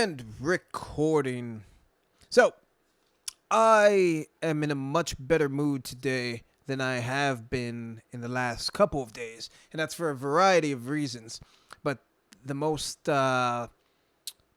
And recording. So, I am in a much better mood today than I have been in the last couple of days. And that's for a variety of reasons. But the most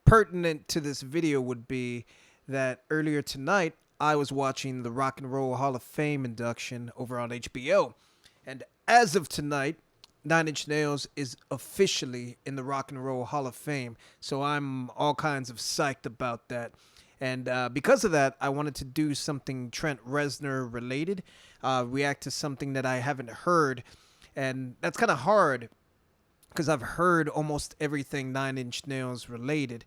pertinent to this video would be that earlier tonight, I was watching the Rock and Roll Hall of Fame induction over on HBO. And as of tonight, Nine Inch Nails is officially in the Rock and Roll Hall of Fame. So I'm all kinds of psyched about that. And because of that, I wanted to do something Trent Reznor related, react to something that I haven't heard. And that's kind of hard because I've heard almost everything Nine Inch Nails related.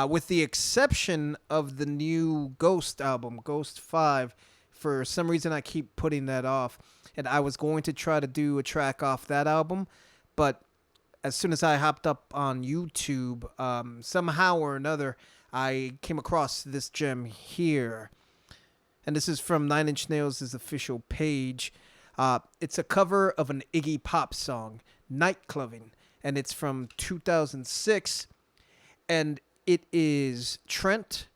With the exception of the new Ghost album, Ghost 5. For some reason, I keep putting that off. And I was going to try to do a track off that album. But as soon as I hopped up on YouTube, somehow or another, I came across this gem here. And this is from Nine Inch Nails' official page. It's a cover of an Iggy Pop song, Nightclubbing. And it's from 2006. And it is Trent,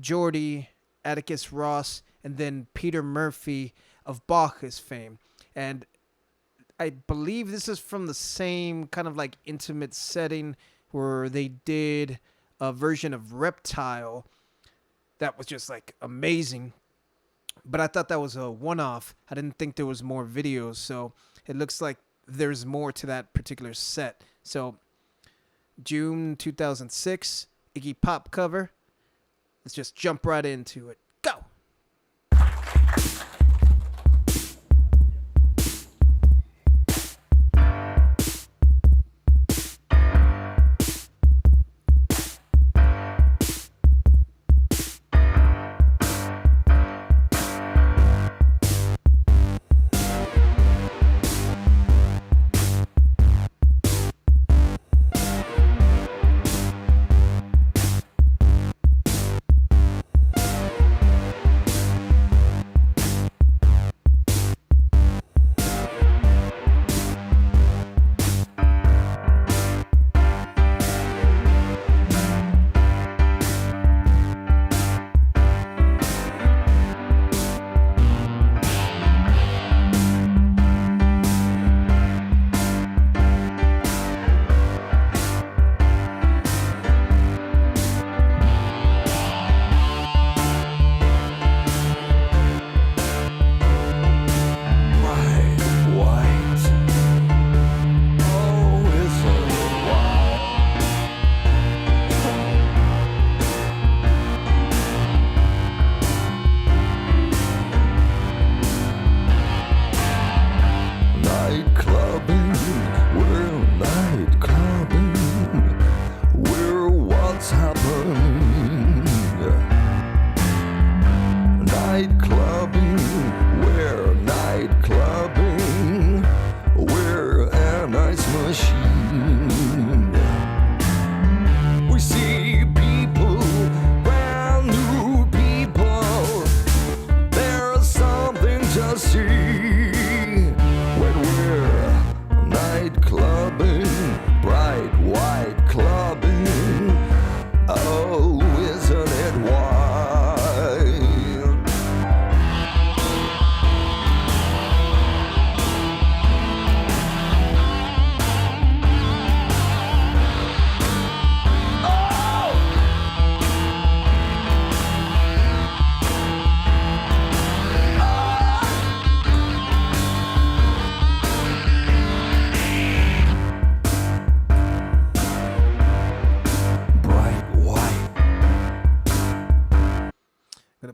Jeordie, Atticus Ross, and then Peter Murphy of Bacchus fame. And I believe this is from the same kind of like intimate setting where they did a version of Reptile that was just like amazing. But I thought that was a one-off. I didn't think there was more videos, so it looks like there's more to that particular set. So June 2006, Iggy Pop cover. Let's just jump right into it. Go!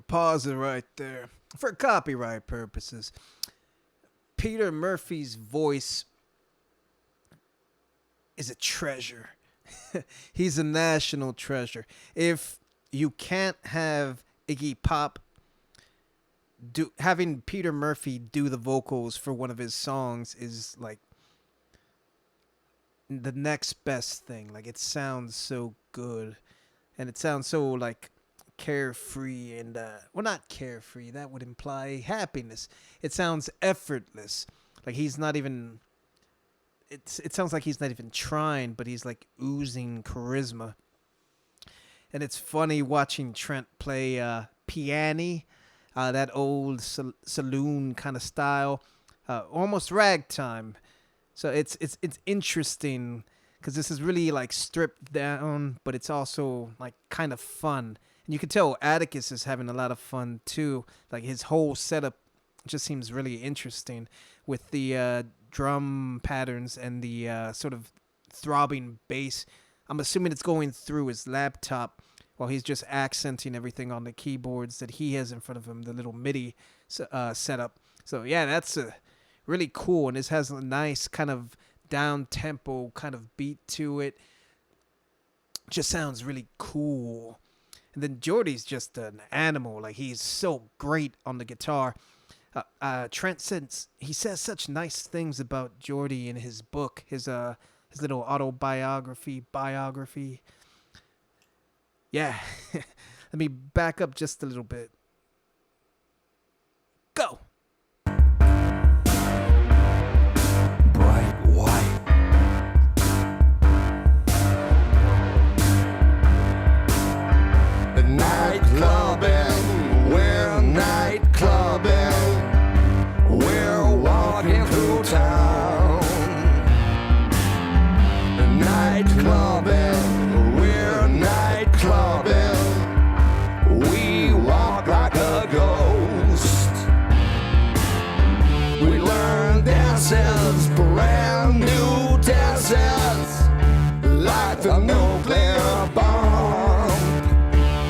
Pause it right there for copyright purposes. Peter Murphy's voice is a treasure. He's a national treasure. If you can't have Iggy Pop having Peter Murphy do the vocals for one of his songs is like the next best thing. Like, it sounds so good, and it sounds so like carefree and well, not carefree, that would imply happiness. It sounds effortless, like he's not even, it sounds like he's not even trying, but he's like oozing charisma. And it's funny watching Trent play piano, that old saloon kind of style, almost ragtime. So it's interesting because this is really like stripped down, but it's also like kind of fun. And you can tell Atticus is having a lot of fun too. Like his whole setup just seems really interesting with the drum patterns and the sort of throbbing bass. I'm assuming it's going through his laptop while he's just accenting everything on the keyboards that he has in front of him, the little MIDI setup. So yeah, that's really cool, and this has a nice kind of down tempo kind of beat to it. Just sounds really cool. And then Jeordie's just an animal. Like he's so great on the guitar. Trent says he says such nice things about Jeordie in his book, his little biography. Yeah. Let me back up just a little bit. Go. Bright white. Nightclubbing, we're nightclubbing. We're walking through town. Nightclubbing, we're nightclubbing. We walk like a ghost. We learn dances, brand new dances, like the nuclear bomb.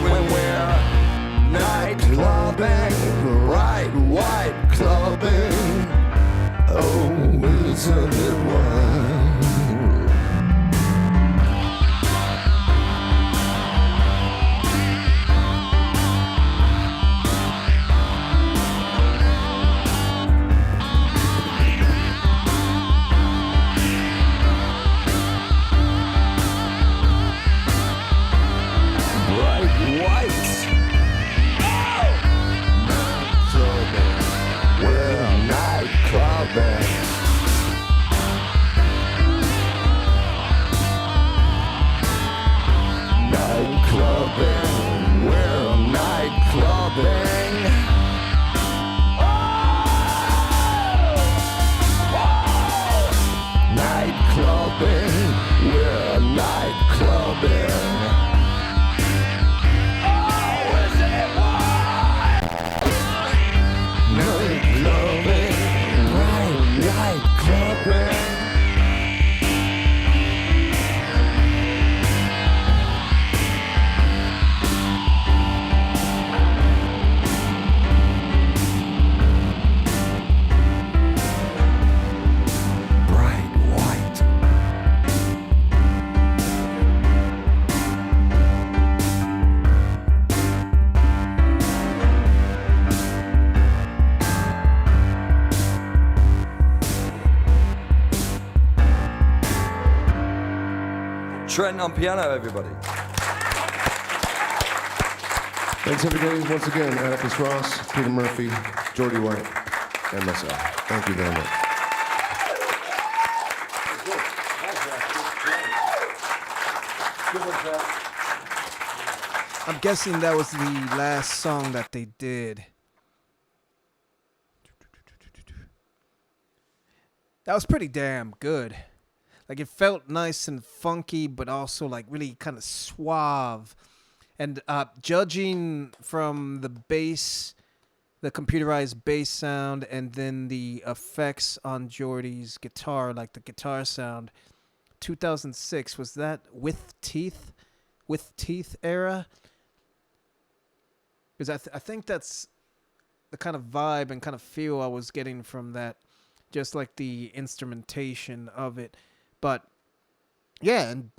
When we're nightclubbing, bright white clubbing. Oh, isn't it wild? Trent on piano, everybody. Thanks, everybody. Once again, Atticus Ross, Peter Murphy, Jeordie White, and myself. Thank you very much. I'm guessing that was the last song that they did. That was pretty damn good. Like it felt nice and funky, but also like really kind of suave. And judging from the bass, the computerized bass sound, and then the effects on Jeordie's guitar, like the guitar sound, 2006, was that With Teeth era? Because I think that's the kind of vibe and kind of feel I was getting from that, just like the instrumentation of it. But yeah, and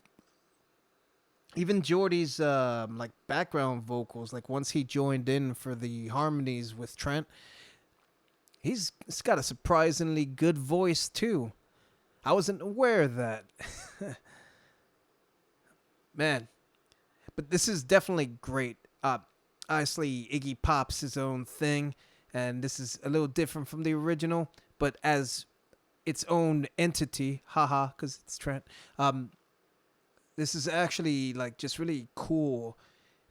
even Jeordie's like background vocals, like once he joined in for the harmonies with Trent, he's got a surprisingly good voice too. I wasn't aware of that. Man, but this is definitely great. Obviously, Iggy Pop's his own thing, and this is a little different from the original, but as its own entity, because it's Trent. This is actually like just really cool,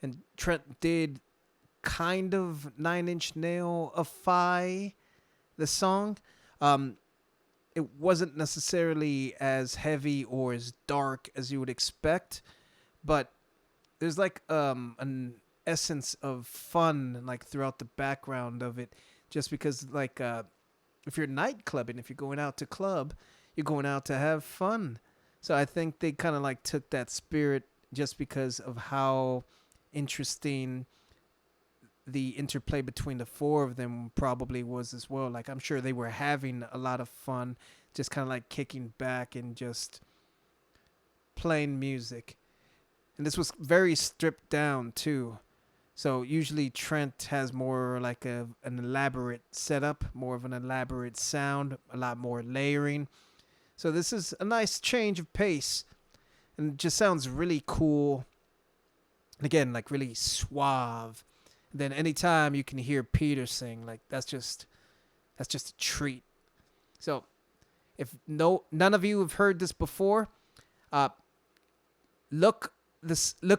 and Trent did kind of Nine Inch Nail-ify the song. It wasn't necessarily as heavy or as dark as you would expect, but there's like an essence of fun like throughout the background of it, just because like if you're night clubbing, if you're going out to club, you're going out to have fun. So I think they kind of like took that spirit just because of how interesting the interplay between the four of them probably was as well. Like I'm sure they were having a lot of fun, just kind of like kicking back and just playing music. And this was very stripped down too. So usually Trent has more like an elaborate setup, more of an elaborate sound, a lot more layering. So this is a nice change of pace, and it just sounds really cool. And again, like really suave. And then anytime you can hear Peter sing, like that's just a treat. So if none of you have heard this before, look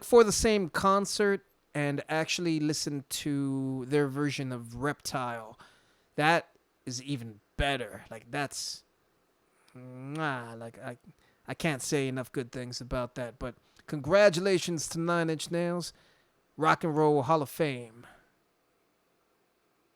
for the same concert and actually listen to their version of Reptile. That is even better. Like that's like I can't say enough good things about that. But congratulations to Nine Inch Nails, Rock and Roll Hall of Fame.